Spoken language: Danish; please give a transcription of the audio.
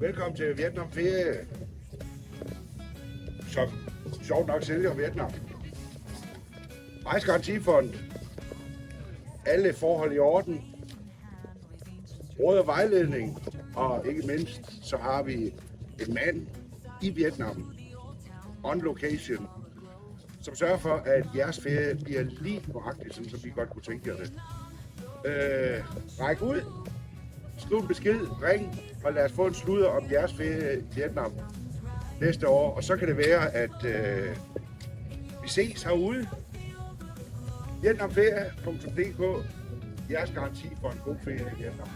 Velkommen til Vietnam Ferie, som sjovt nok sælger Vietnam. Rejsegarantifond. Alle forhold i orden. Råd og vejledning. Og ikke mindst, så har vi en mand i Vietnam, on location, som sørger for, at jeres ferie bliver lige nøjagtigt, som vi godt kunne tænke jer det. Ræk ud, skriv en besked, ring, og lad os få en sludder om jeres ferie i Vietnam næste år. Og så kan det være, at vi ses herude. Vietnamferie.dk, jeres garanti for en god ferie i Vietnam.